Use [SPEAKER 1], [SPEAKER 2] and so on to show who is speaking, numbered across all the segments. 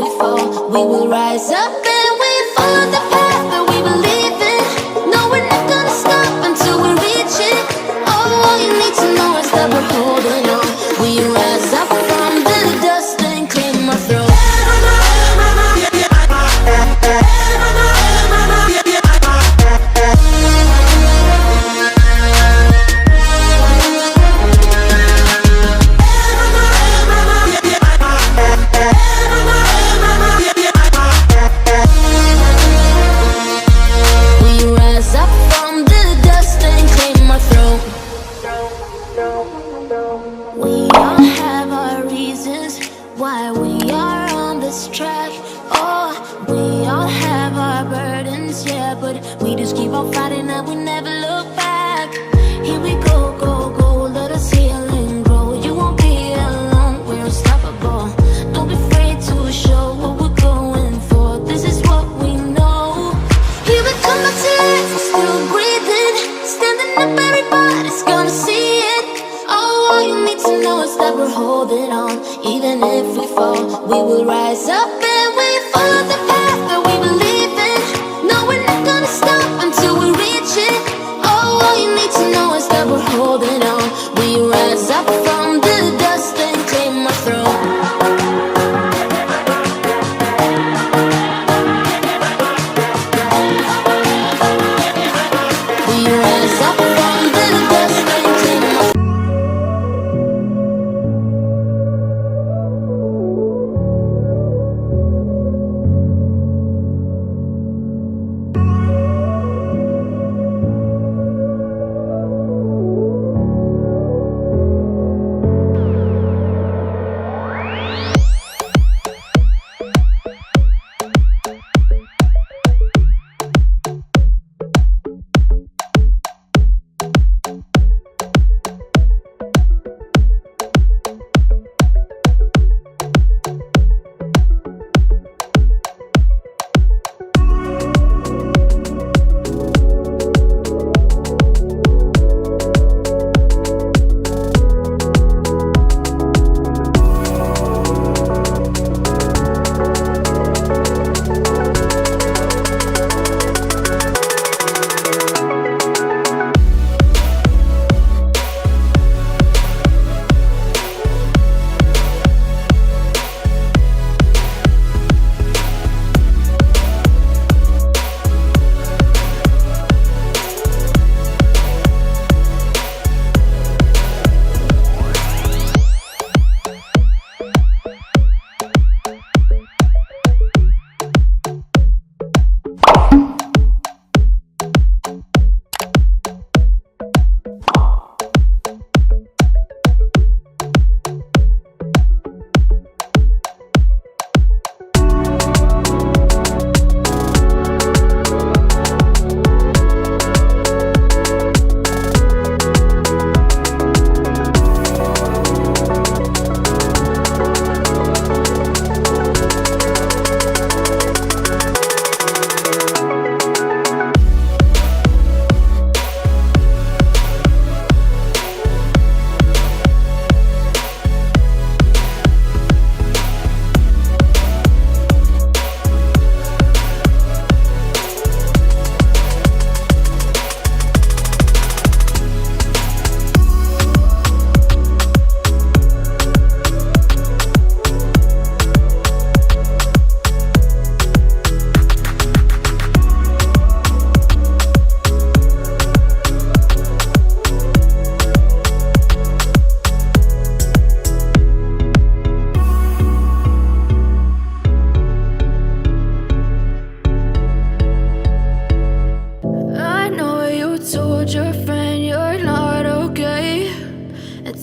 [SPEAKER 1] we fall, we will rise up and we follow the path that we believe in. No, we're not gonna stop until we reach it. Oh, all you need to know is that we're holding on. We rise up from the dust and claim our throne. We just keep on fighting and we never look back. Here we go, go, go, let us heal and grow. You won't be alone, we're unstoppable. Don't be afraid to show what we're going for. This is what we know. Here we come back to life, we're still breathing. Standing up, everybody's gonna see it. Oh, all you need to know is that we're holding on. Even if we fall, we will rise up and we follow the path that we believe in. No, we're not gonna stop until we reach it. Oh, all you need to know is that we're holding on. We rise up from the dust and claim our throne. We rise up from the dust and claim our throne.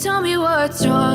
[SPEAKER 2] Tell me what's wrong.